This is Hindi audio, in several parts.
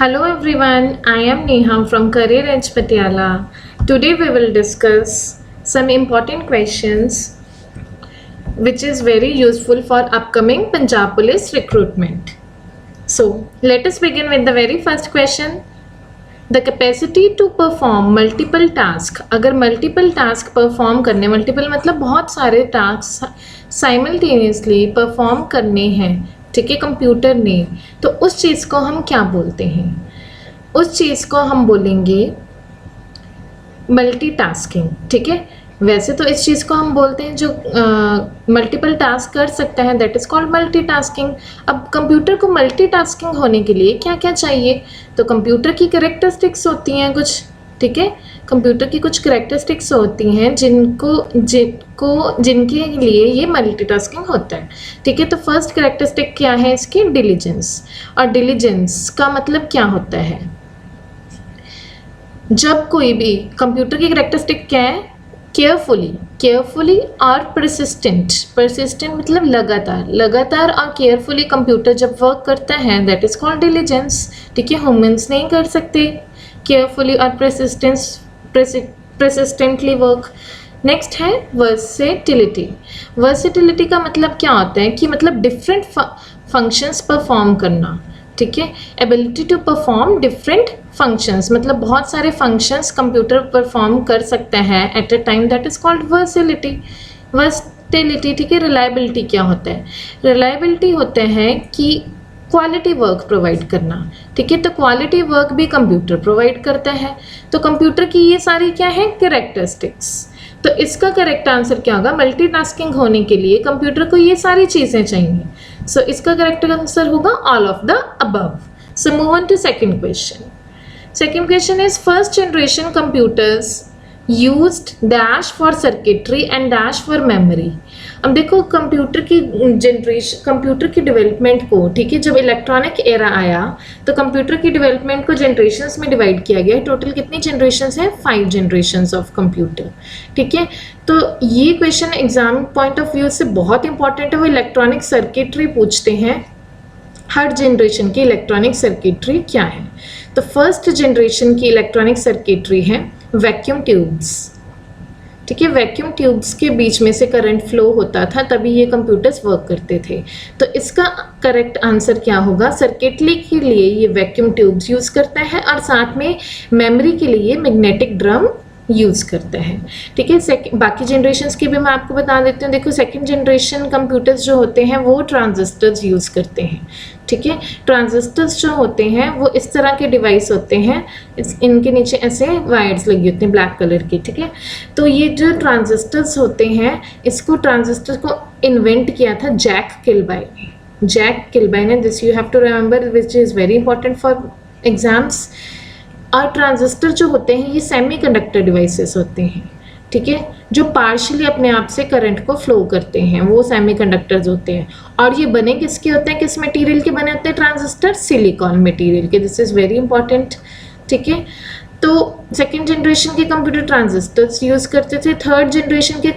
Hello everyone, I am Neha from Career Edge Patiala. Today we will discuss some important questions which is very useful for upcoming Punjab Police recruitment. So let us begin with the very first question. The capacity to perform multiple tasks. अगर multiple task perform करने, multiple मतलब बहुत सारे tasks simultaneously perform करने हैं, ठीक है, कंप्यूटर ने, तो उस चीज़ को हम क्या बोलते हैं? उस चीज़ को हम बोलेंगे मल्टीटास्किंग, ठीक है। वैसे तो इस चीज़ को हम बोलते हैं जो मल्टीपल टास्क कर सकता है, दैट इज़ कॉल्ड मल्टीटास्किंग। अब कंप्यूटर को मल्टीटास्किंग होने के लिए क्या क्या चाहिए? तो कंप्यूटर की कैरेक्टरिस्टिक्स होती हैं कुछ, ठीक है, कंप्यूटर की कुछ कैरेक्टरिस्टिक्स होती हैं जिनके लिए ये मल्टीटास्किंग होता है, ठीक है। तो फर्स्ट कैरेक्टरिस्टिक क्या है इसकी? डिलीजेंस। और डिलीजेंस का मतलब क्या होता है? जब कोई भी कंप्यूटर की कैरेक्टरिस्टिक क्या है? केयरफुली और परसिस्टेंट मतलब लगातार और केयरफुली कंप्यूटर जब वर्क करता है, दैट इज कॉल्ड डिलीजेंस, ठीक है। ह्यूमंस नहीं कर सकते केयरफुली और परसिस्टेंटली वर्क। नेक्स्ट है वर्सेटिलिटी का मतलब क्या होता है कि मतलब डिफरेंट फंक्शंस परफॉर्म करना, ठीक है। Ability to perform different functions मतलब बहुत सारे फंक्शंस कंप्यूटर परफॉर्म कर सकता है at a time, that is called versatility, ठीक है। रिलायबिलिटी क्या होता है? रिलायबिलिटी होता है कि क्वालिटी वर्क प्रोवाइड करना, ठीक है। तो क्वालिटी वर्क भी कंप्यूटर प्रोवाइड करता है। तो कंप्यूटर की ये सारी क्या है? कैरेक्टरिस्टिक्स। तो इसका करेक्ट आंसर क्या होगा? मल्टीटास्किंग होने के लिए कंप्यूटर को ये सारी चीज़ें चाहिए। सो इसका करेक्ट आंसर होगा all of the above. So move on to second question. Second question is first generation computers used dash for circuitry and dash for memory. अब देखो कंप्यूटर की डेवलपमेंट को, ठीक है, जब इलेक्ट्रॉनिक एरा आया तो कंप्यूटर की डेवलपमेंट को जनरेशन्स में डिवाइड किया गया है। टोटल कितनी जनरेशन्स हैं? 5 जनरेशन्स ऑफ कंप्यूटर, ठीक है। तो ये question exam point of view से बहुत इंपॉर्टेंट है। वो इलेक्ट्रॉनिक सर्किटरी पूछते हैं, हर जनरेशन की इलेक्ट्रॉनिक सर्किटरी क्या है? तो फर्स्ट जनरेशन की इलेक्ट्रॉनिक सर्किटरी है वैक्यूम ट्यूब्स, ठीक है। वैक्यूम ट्यूब्स के बीच में से करंट फ्लो होता था, तभी ये कंप्यूटर्स वर्क करते थे। तो इसका करेक्ट आंसर क्या होगा? सर्किटरी के लिए ये वैक्यूम ट्यूब्स यूज़ करता है और साथ में मेमोरी के लिए मैग्नेटिक ड्रम यूज़ करता है, ठीक है। बाकी जनरेशन्स की भी मैं आपको बता देती हूँ। देखो सेकंड जनरेशन कंप्यूटर्स जो होते हैं वो ट्रांजिस्टर्स यूज़ करते हैं, ठीक है। ट्रांजिस्टर्स जो होते हैं वो इस तरह के डिवाइस होते हैं, इनके नीचे ऐसे वायर्स लगी होती हैं ब्लैक कलर की, ठीक है। तो ये जो ट्रांजिस्टर्स होते हैं, इसको ट्रांजिस्टर को इन्वेंट किया था जैक किलबाई ने। This you have to remember, which is very important for exams. और ट्रांजिस्टर जो होते हैं ये सेमीकंडक्टर डिवाइसेस होते हैं, ठीक है, जो पार्शियली अपने आप से करंट को फ्लो करते हैं, वो सेमीकंडक्टर्स होते हैं। और ये बने किसके होते हैं? किस मटेरियल के बने होते हैं ट्रांजिस्टर? सिलिकॉन मटेरियल के। दिस इज़ वेरी इंपॉर्टेंट, ठीक है। तो सेकेंड जनरेशन के कंप्यूटर ट्रांजिस्टर्स यूज़ करते थे। थर्ड जनरेशन के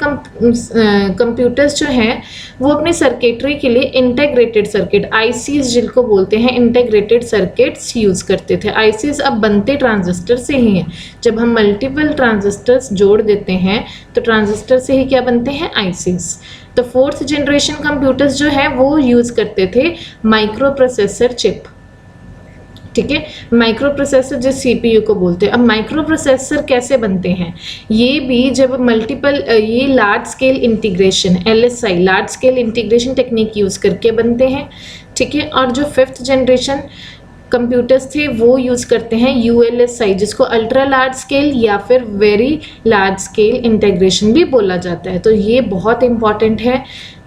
कंप्यूटर्स जो हैं वो अपने सर्किटरी के लिए इंटीग्रेटेड सर्किट, आईसीज जिनको बोलते हैं, इंटीग्रेटेड सर्किट्स यूज़ करते थे। आईसीज अब बनते ट्रांजिस्टर से ही हैं। जब हम मल्टीपल ट्रांजिस्टर्स जोड़ देते हैं तो ट्रांजिस्टर से ही क्या बनते हैं? आईसीज। तो फोर्थ जनरेशन कंप्यूटर्स जो है वो यूज़ करते थे माइक्रो प्रोसेसर चिप, ठीक है। माइक्रो प्रोसेसर जो सीपीयू को बोलते हैं। अब माइक्रो प्रोसेसर कैसे बनते हैं? ये भी जब ये large scale integration, LSI large scale integration technique use करके बनते हैं, ठीक है। और जो फिफ्थ जनरेशन कंप्यूटर्स थे वो यूज़ करते हैं ULSI, जिसको अल्ट्रा लार्ज स्केल या फिर वेरी लार्ज स्केल इंटीग्रेशन भी बोला जाता है। तो ये बहुत इंपॉर्टेंट है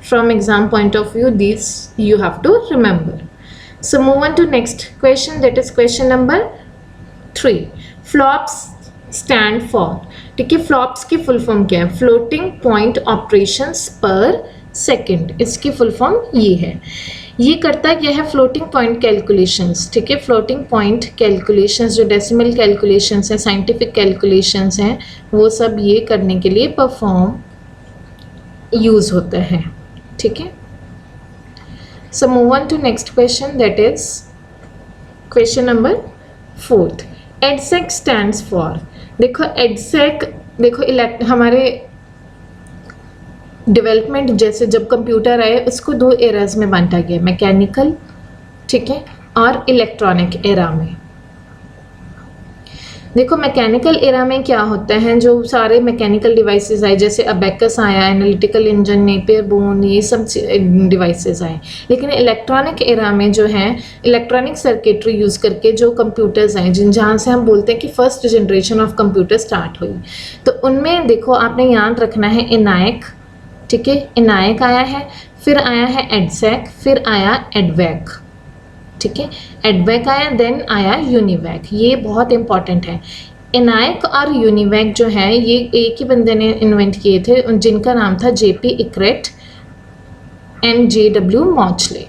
from exam point of view, this you have to remember. So move on to next question, that is question number 3. Flops stand for, ठीक है। फ्लॉप्स की फुल फॉर्म क्या है? फ्लोटिंग पॉइंट ऑपरेशंस पर सेकेंड, इसकी फुल फॉर्म ये है। ये करता क्या है? फ्लोटिंग पॉइंट कैलकुलेशंस, ठीक है। फ्लोटिंग पॉइंट कैलकुलेशंस जो डेसिमल कैलकुलेशंस हैं, साइंटिफिक कैलकुलेशंस हैं, वो सब ये करने के लिए परफॉर्म यूज़ होता है, ठीक है। So move on to next question, that is question number fourth, EDSAC stands for, देखो एडसेक, देखो हमारे डेवलपमेंट जैसे जब कंप्यूटर आए उसको दो एराज में बांटा गया, मैकेनिकल, ठीक है, और इलेक्ट्रॉनिक एरा में। देखो मैकेनिकल एरा में क्या होता है, जो सारे मैकेनिकल डिवाइसेस आए, जैसे अबेकस आया, एनालिटिकल इंजन, नेपियर बोन, ये सब डिवाइसेस आए। लेकिन इलेक्ट्रॉनिक एरा में जो है इलेक्ट्रॉनिक सर्किटरी यूज़ करके जो कंप्यूटर्स आए, जहाँ से हम बोलते हैं कि first generation of computer start हुई, तो उनमें देखो आपने याद रखना है एनायक, ठीक है, एनायक आया है, फिर आया है एडसेक, फिर आया एडवैक, ठीक है, एडवैक आया, देन आया यूनिवैक। ये बहुत इंपॉर्टेंट है। एनायक और यूनिवैक जो है ये एक ही बंदे ने इन्वेंट किए थे, जिनका नाम था JP Eckert and JW Mauchly,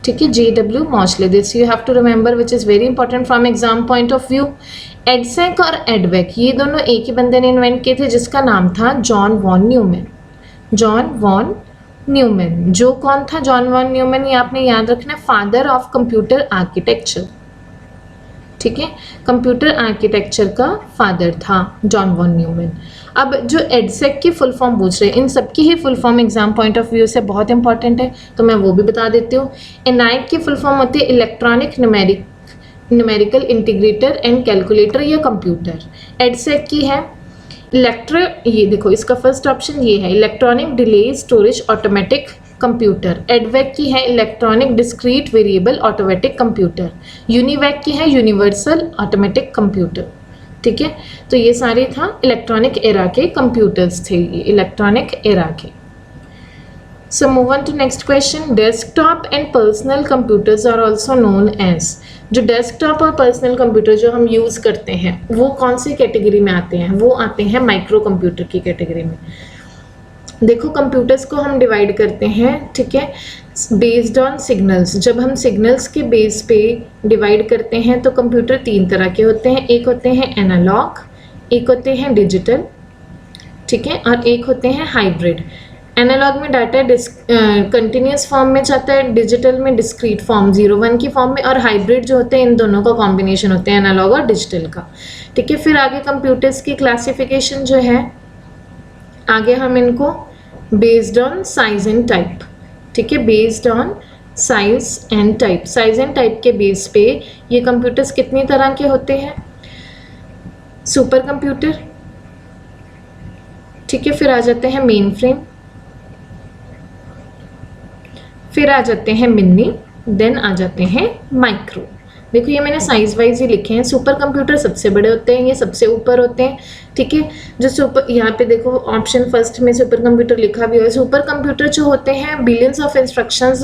ठीक है, JW Mauchly. This you have to remember which is very important from exam point of view. EDSAC और एडवैक ये दोनों एक ही बंदे ने इन्वेंट किए थे, जिसका नाम था John von Neumann. John von Neumann, जो कौन था जॉन वॉन न्यूमैन, ये आपने याद रखना, फादर ऑफ कंप्यूटर आर्किटेक्चर, ठीक है, कंप्यूटर आर्किटेक्चर का फादर था जॉन वॉन न्यूमैन। अब जो एडसेक की फुल फॉर्म पूछ रहे हैं, इन सबकी ही full form exam point of view से बहुत इंपॉर्टेंट है, तो मैं वो भी बता देती हूँ। एनायक की फुल फॉर्म होती है electronic numerical integrator and calculator या कंप्यूटर। एडसेक की है ये देखो इसका फर्स्ट ऑप्शन ये है, electronic delay storage automatic computer. एडवैक की है electronic discrete variable automatic computer. UNIVAC की है यूनिवर्सल ऑटोमेटिक कंप्यूटर, ठीक है। तो ये सारे था इलेक्ट्रॉनिक एरा के कंप्यूटर्स थे, ये इलेक्ट्रॉनिक एरा के। So move on to next question. Desktop and personal computers are also known as, जो डेस्कटॉप और पर्सनल कंप्यूटर जो हम यूज़ करते हैं वो कौन सी कैटेगरी में आते हैं, वो आते हैं माइक्रो कंप्यूटर की कैटेगरी में। देखो कंप्यूटर्स को हम डिवाइड करते हैं, ठीक है, बेस्ड ऑन सिग्नल्स। जब हम सिग्नल्स के बेस पे डिवाइड करते हैं तो कंप्यूटर तीन तरह के होते हैं, एक होते हैं एनालॉग, एक होते हैं डिजिटल, ठीक है, और एक होते हैं हाइब्रिड। एनालॉग में डाटा कंटिन्यूस फॉर्म में जाता है, डिजिटल में डिस्क्रीट फॉर्म 0-1 की फॉर्म में, और हाइब्रिड जो होते हैं इन दोनों का कॉम्बिनेशन होते हैं एनालॉग और डिजिटल का, ठीक है। फिर आगे कंप्यूटर्स की क्लासिफिकेशन जो है, आगे हम इनको based on size and type, ठीक है, based on size and type, size and type के बेस पे ये कंप्यूटर्स कितनी तरह के होते हैं, सुपर कंप्यूटर, ठीक है, फिर आ जाते हैं मेन फ्रेम, फिर आ जाते हैं मिनी, देन आ जाते हैं माइक्रो। देखो ये मैंने साइज वाइज ही लिखे हैं। सुपर कंप्यूटर सबसे बड़े होते हैं, ये सबसे ऊपर होते हैं, ठीक है। जो सुपर, यहाँ पे देखो ऑप्शन फर्स्ट में सुपर कंप्यूटर लिखा भी है। सुपर कंप्यूटर जो होते हैं बिलियंस ऑफ इंस्ट्रक्शंस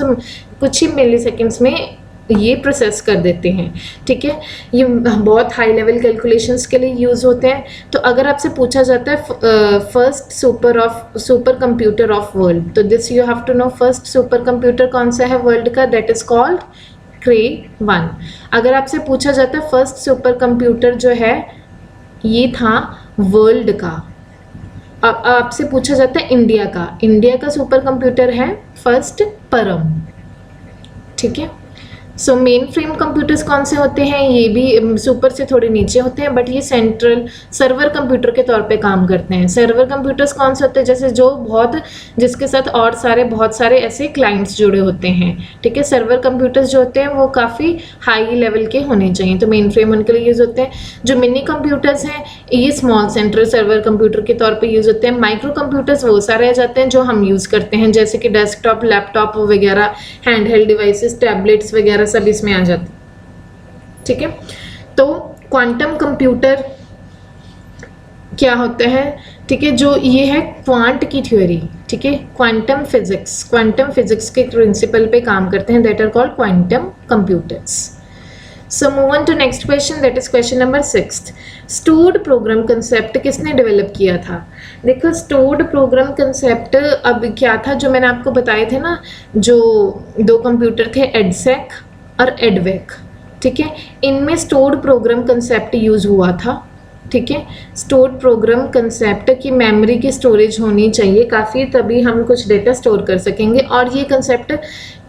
कुछ ही मिली सेकेंड्स में ये प्रोसेस कर देते हैं, ठीक है। ये बहुत हाई लेवल कैलकुलेशंस के लिए यूज़ होते हैं। तो अगर आपसे पूछा जाता है first super computer of world, तो this you have to know first super computer कौन सा है वर्ल्ड का, दैट इज कॉल्ड क्रे 1। अगर आपसे पूछा जाता है फर्स्ट सुपर कंप्यूटर जो है ये था वर्ल्ड का, अब आपसे पूछा जाता है इंडिया का सुपर कंप्यूटर है फर्स्ट परम, ठीक है। सो मेन फ्रेम कंप्यूटर्स कौन से होते हैं, ये भी सुपर से थोड़े नीचे होते हैं, बट ये सेंट्रल सर्वर कंप्यूटर के तौर पे काम करते हैं। सर्वर कंप्यूटर्स कौन से होते हैं, जैसे जो जिसके साथ और बहुत सारे ऐसे क्लाइंट्स जुड़े होते हैं, ठीक है। सर्वर कंप्यूटर्स जो होते हैं वो काफ़ी हाई लेवल के होने चाहिए, तो मेन फ्रेम उनके लिए यूज़ होते हैं। जो मिनी कंप्यूटर्स हैं ये स्मॉल सेंट्रल सर्वर कंप्यूटर के तौर पर यूज़ होते हैं। माइक्रो कंप्यूटर्स वो सारे आ जाते हैं जो हम यूज़ करते हैं, जैसे कि डेस्कटॉप, लैपटॉप वगैरह, हैंड हेल्ड डिवाइसेस, टैबलेट्स वगैरह सब इसमें आ जाते, ठीक है। तो क्वांटम कंप्यूटर क्या होता है, ठीक है, जो ये है क्वांट की थ्योरी, ठीक है, क्वांटम फिजिक्स के प्रिंसिपल पे काम करते हैं, that are called quantum computers. So move on to next question, that is question number 6। Stored program concept किसने डेवलप किया था। देखो स्टोर्ड प्रोग्राम कंसेप्ट अब क्या था, जो मैंने आपको बताए थे ना, जो दो कंप्यूटर थे एडसेक और एडवैक, ठीक है, इनमें स्टोर्ड प्रोग्राम कंसेप्ट यूज़ हुआ था, ठीक है। स्टोर्ड प्रोग्राम कंसेप्ट की मेमोरी की स्टोरेज होनी चाहिए काफ़ी, तभी हम कुछ डेटा स्टोर कर सकेंगे। और ये कंसेप्ट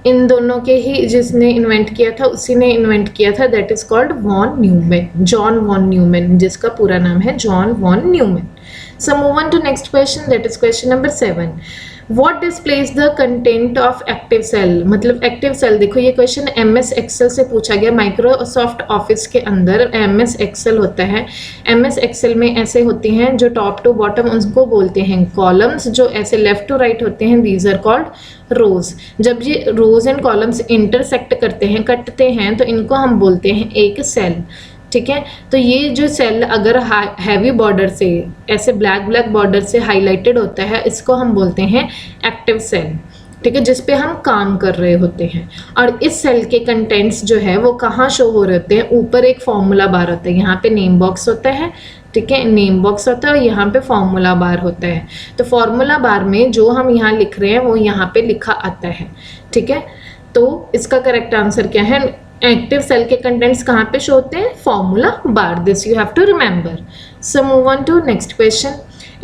इन दोनों के ही जिसने इन्वेंट किया था उसी ने इन्वेंट किया था, that is called von Neumann, John von Neumann, जिसका पूरा नाम है John von Neumann. So move on to next question, that is question number 7। What displays the content of active cell? मतलब एक्टिव सेल, देखो ये क्वेश्चन MS एक्सेल से पूछा गया। माइक्रोसॉफ्ट ऑफिस के अंदर MS एक्सेल होता है। MS एक्सेल में ऐसे होती हैं जो टॉप टू बॉटम, उनको बोलते हैं कॉलम्स। जो ऐसे लेफ्ट टू राइट होते हैं, दीज आर कॉल्ड रोज। जब ये रोज एंड कॉलम्स इंटरसेक्ट करते हैं, कटते हैं, तो इनको हम बोलते हैं एक सेल। ठीक है, तो ये जो सेल अगर हैवी बॉर्डर से, ऐसे ब्लैक ब्लैक बॉर्डर से हाईलाइटेड होता है, इसको हम बोलते हैं एक्टिव सेल। ठीक है, जिस पे हम काम कर रहे होते हैं। और इस सेल के कंटेंट्स जो है वो कहाँ शो हो रहे होते हैं? ऊपर एक फॉर्मूला बार होता है, यहाँ पे नेम बॉक्स होता है। ठीक है, नेम बॉक्स होता है और यहाँ पे फॉर्मूला बार होता है। तो फॉर्मूला बार में जो हम यहाँ लिख रहे हैं वो यहाँ पे लिखा आता है। ठीक है, तो इसका करेक्ट आंसर क्या है? एक्टिव सेल के कंटेंट्स कहाँ पे शो होते हैं? Formula bar. This you have to remember. So move on to next question.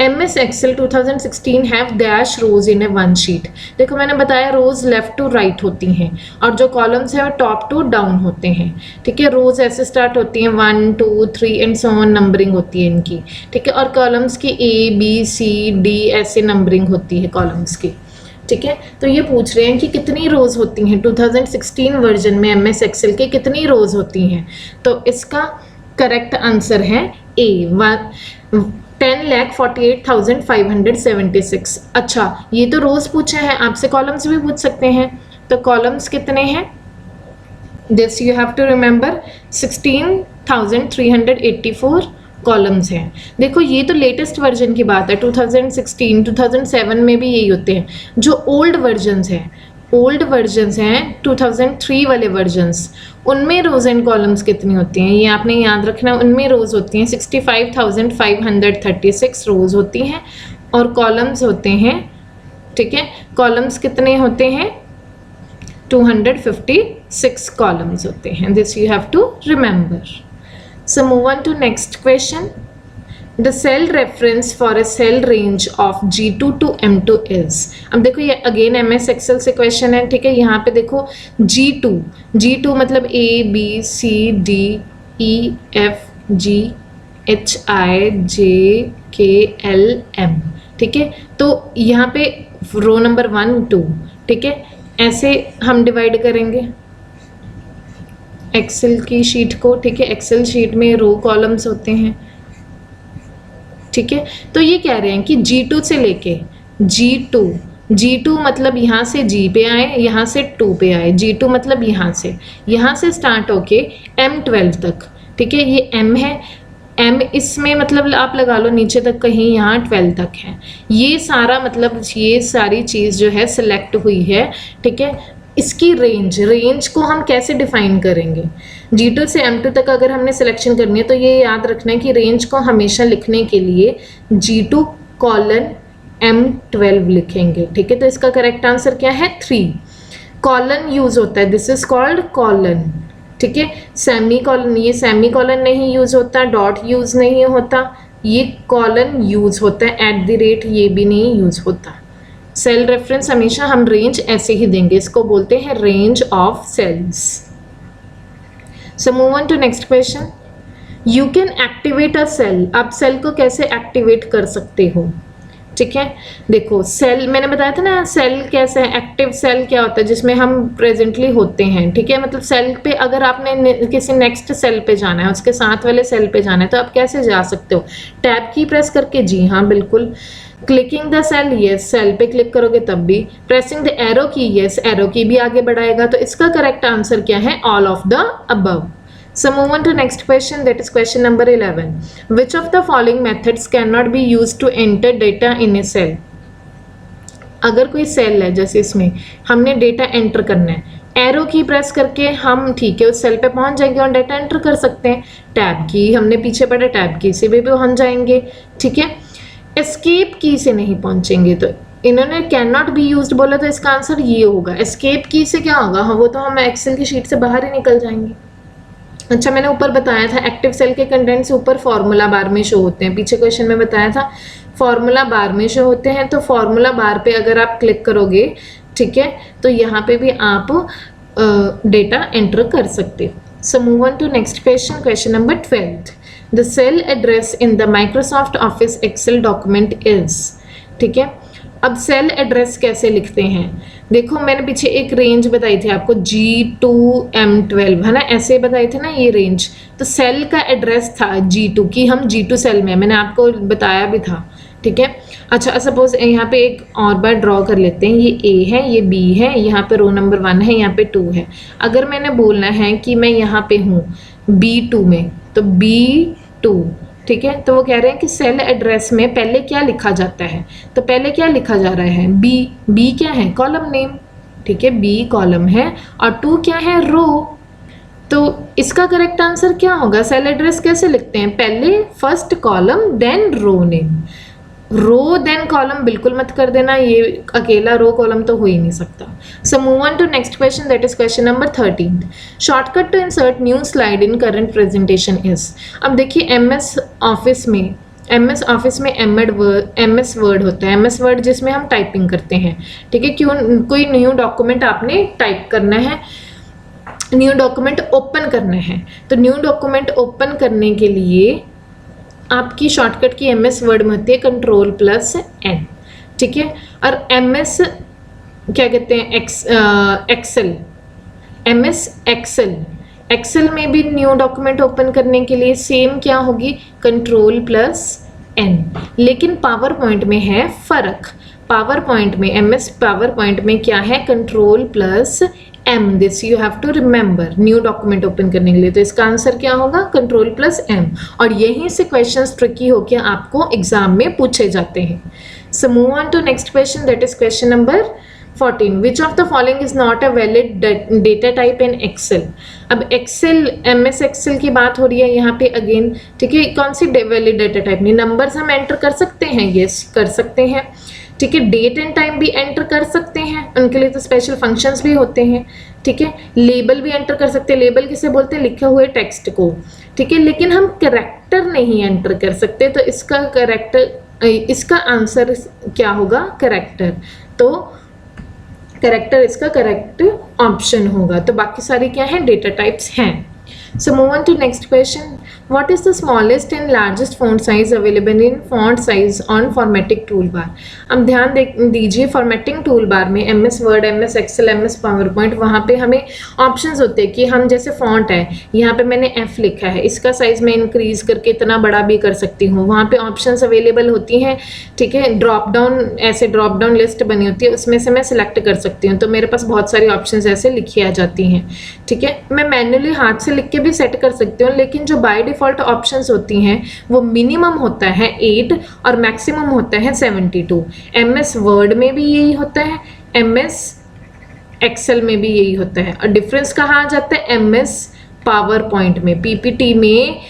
MS Excel 2016 have dash rows in a one sheet. देखो मैंने बताया रोज लेफ्ट टू राइट होती हैं और जो कॉलम्स है वो टॉप टू डाउन होते हैं। ठीक है, रोज ऐसे स्टार्ट होती हैं 1 2 3 एंड सो ऑन, नंबरिंग होती है इनकी। ठीक है, और कॉलम्स की A B C D ऐसे नंबरिंग होती है कॉलम्स की। ठीक है, तो ये पूछ रहे हैं कि कितनी रोज होती हैं 2016 वर्जन में MS एक्सेल के, कितनी रोज होती हैं? तो इसका करेक्ट आंसर है A, 10,48,576। अच्छा, ये तो रोज पूछा है, आपसे कॉलम्स भी पूछ सकते हैं। तो कॉलम्स कितने हैं? This you have to remember, 16,384 columns हैं। देखो ये तो लेटेस्ट वर्जन की बात है, 2016 2007 में भी यही होते हैं। जो ओल्ड वर्जन्स हैं, 2003 वाले वर्जन्स, उनमें रोज एंड कॉलम्स कितनी होती हैं ये आपने याद रखना। उनमें रोज होती हैं 65,536 रोज होती हैं और कॉलम्स होते हैं, ठीक है, कॉलम्स कितने होते हैं? 256 कॉलम्स होते हैं। This you have to remember. So move on to next question. The cell reference for a cell range of G2 to M2 is। अब देखो ये अगेन MS Excel से क्वेश्चन है। ठीक है, यहाँ पे देखो G2 मतलब A B C D E F G H I J K L M। ठीक है, तो यहाँ पे रो नंबर 1 2, ठीक है, ऐसे हम डिवाइड करेंगे एक्सेल की शीट को। ठीक है, एक्सेल शीट में रो कॉलम्स होते हैं। ठीक है, तो ये कह रहे हैं कि G2 से लेके G2 मतलब यहाँ से G पे आए, यहाँ से 2 पे आए। G2 मतलब यहाँ से स्टार्ट होके M12 तक। ठीक है, ये M है, M इसमें मतलब आप लगा लो नीचे तक कहीं, यहाँ 12 तक है। ये सारा मतलब ये सारी चीज़ जो है सिलेक्ट हुई है। ठीक है, इसकी रेंज को हम कैसे डिफाइन करेंगे? G2 से M2 तक अगर हमने सिलेक्शन करनी है तो ये याद रखना है कि रेंज को हमेशा लिखने के लिए G2 कॉलन M12 लिखेंगे। ठीक है, तो इसका करेक्ट आंसर क्या है? 3। कॉलन यूज होता है, दिस इज कॉल्ड कॉलन। ठीक है, सेमी कॉलन, ये सेमी कॉलन नहीं यूज होता, डॉट यूज नहीं होता, ये कॉलन यूज होता है, @ ये भी नहीं यूज होता। सेल रेफरेंस हमेशा हम रेंज ऐसे ही देंगे, इसको बोलते हैं range of cells. So move on to next question. You can activate a cell. आप सेल को कैसे एक्टिवेट कर सकते हो? ठीक है, देखो सेल मैंने बताया था ना, सेल कैसे है, एक्टिव सेल क्या होता है जिसमें हम प्रेजेंटली होते हैं। ठीक है, मतलब सेल पे अगर आपने किसी नेक्स्ट सेल पे जाना है, उसके साथ वाले सेल पे जाना है, तो आप कैसे जा सकते हो? टैब की प्रेस करके, जी हाँ बिल्कुल। Clicking the cell, yes, cell पे क्लिक करोगे तब भी। Pressing the arrow key, yes, arrow key भी आगे बढ़ाएगा। तो इसका करेक्ट आंसर क्या है? All of the above. So move on to next question, that is question number 11. Which of the following methods cannot be used to enter data in a cell? अगर कोई सेल है, जैसे इसमें हमने डेटा एंटर करना है, एरो की प्रेस करके हम, ठीक है, उस सेल पे पहुंच जाएंगे और डेटा एंटर कर सकते हैं। टैब की हमने पीछे पड़े, टैब की से भी पहुंच जाएंगे। ठीक है, एस्केप की से नहीं पहुंचेंगे। तो इन्होंने कैन नॉट बी यूज्ड बोला, तो इसका आंसर ये होगा। एस्केप की से क्या होगा? हाँ, वो तो हम एक्सेल की शीट से बाहर ही निकल जाएंगे। अच्छा, मैंने ऊपर बताया था एक्टिव सेल के कंटेंट्स ऊपर फॉर्मूला बार में शो होते हैं। पीछे क्वेश्चन में बताया था फॉर्मूला बार में शो होते हैं। तो फॉर्मूला बार पे अगर आप क्लिक करोगे ठीक है, तो यहाँ पे भी आप डेटा एंटर कर सकते हो। So move on to next question, question number 12। The cell address in the Microsoft Office Excel document is, ठीक है। अब सेल एड्रेस कैसे लिखते हैं, देखो मैंने पीछे एक रेंज बताई थी आपको G2 M12 है ना, ऐसे बताए थे ना ये रेंज। तो सेल का एड्रेस था G2 की, हम G2 सेल में, मैंने आपको बताया भी था, ठीक है। अच्छा सपोज यहाँ पे एक और बार ड्रॉ कर लेते हैं, ये A है, ये B है, यहाँ पे रो नंबर 1 है, यहाँ पे 2 है। अगर मैंने बोलना है कि मैं यहाँ पे हूँ B2 में, तो B2, ठीक है। तो वो कह रहे हैं कि सेल एड्रेस में पहले क्या लिखा जाता है, तो पहले क्या लिखा जा रहा है बी क्या है, कॉलम नेम, ठीक है, बी कॉलम है और 2 क्या है, रो। तो इसका करेक्ट आंसर क्या होगा, सेल एड्रेस कैसे लिखते हैं, पहले फर्स्ट कॉलम देन रो नेम, रो देन कॉलम बिल्कुल मत कर देना, ये अकेला रो कॉलम तो हो ही नहीं सकता। So move on to next question, that is question number 13। Shortcut to insert new slide in current presentation is. अब देखिए एमएस ऑफिस में एमएस वर्ड होता है, एमएस वर्ड जिसमें हम टाइपिंग करते हैं, ठीक है। क्यों, कोई न्यू डॉक्यूमेंट आपने टाइप करना है, न्यू डॉक्यूमेंट ओपन करना है, तो न्यू डॉक्यूमेंट ओपन करने के लिए आपकी शॉर्टकट की एमएस वर्ड में होती है Ctrl+N, ठीक है। और एमएस क्या कहते हैं, एक्सेल, एमएस एक्सेल में भी न्यू डॉक्यूमेंट ओपन करने के लिए सेम क्या होगी, Ctrl+N। लेकिन पावर पॉइंट में है फर्क, पावर पॉइंट में, एमएस पावर पॉइंट में क्या है, Ctrl+M। This you have to remember, new document open करने के लिए। तो इसका आंसर क्या होगा, Ctrl+M। और यहीं से क्वेश्चंस ट्रिकी होकर आपको एग्जाम में पूछे जाते हैं। So move on to next question, that is question number 14। Which of the following is not a valid data type in Excel. अब एक्सेल, एमएस एक्सेल की बात हो रही है यहाँ पे अगेन, ठीक है। कौन सी वैलिड डेटा टाइप नहीं, नंबर्स हम एंटर कर सकते हैं, यस कर सकते हैं, ठीक है। डेट एंड टाइम भी एंटर कर सकते हैं, उनके लिए तो स्पेशल फंक्शंस भी होते हैं, ठीक है। लेबल भी एंटर कर सकते हैं, लेबल किसे बोलते हैं, लिखे हुए टेक्स्ट को, ठीक है। लेकिन हम कैरेक्टर नहीं एंटर कर सकते, तो इसका आंसर क्या होगा, कैरेक्टर। तो कैरेक्टर इसका करेक्ट ऑप्शन होगा। तो बाकी सारी क्या है, डेटा टाइप्स हैं। So move on to next question. What is the smallest and largest font size available in font size on formatting toolbar? अब ध्यान दीजिए, फॉर्मेटिंग टूल बार में MS Word, MS Excel, MS PowerPoint, वहाँ पे हमें ऑप्शंस होते हैं कि हम जैसे फॉन्ट है, यहाँ पे मैंने F लिखा है, इसका साइज मैं इंक्रीज करके इतना बड़ा भी कर सकती हूँ, वहाँ पे ऑप्शंस अवेलेबल होती हैं, ठीक है। ड्रॉप डाउन, ऐसे ड्रॉप डाउन लिस्ट बनी होती है, उसमें से मैं सिलेक्ट कर सकती हूँ। तो मेरे पास बहुत सारी ऑप्शंस ऐसे लिखी आ जाती हैं, ठीक है। मैं मैन्युअली हाथ से लिख के भी सेट कर सकती हूँ, लेकिन जो बाय डिफॉल्ट ऑप्शंस होती हैं वो मिनिमम होता है 8 और मैक्सिमम होता है 72। MS वर्ड में भी यही होता है, MS एक्सेल में भी यही होता है। और डिफरेंस कहाँ आ जाता है, MS पावर पॉइंट में, PPT में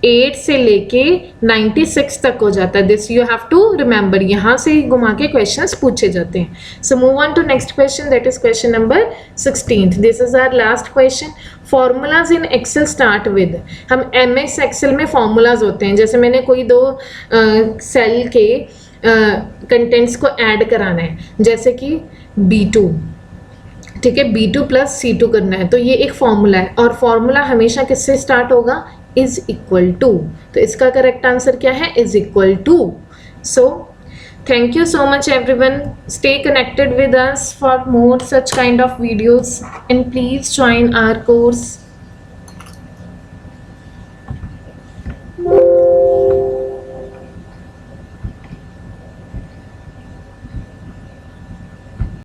8 से लेके 96 तक हो जाता है। This you have to remember, यहाँ से घुमा के क्वेश्चंस पूछे जाते हैं। So move on to next question, that is question number 16। This is our last question. Formulas in Excel start with. हम MS एक्सेल में फॉर्मूलाज होते हैं, जैसे मैंने कोई दो सेल के कंटेंट्स को ऐड कराना है, जैसे कि B2, ठीक है, B2 + C2 करना है, तो ये एक फॉर्मूला है। और फॉर्मूला हमेशा किससे स्टार्ट होगा, इज इक्वल टू। तो इसका करेक्ट आंसर क्या है, इज इक्वल टू। सो thank you so much everyone, stay connected with us for more such kind of videos and please join our course.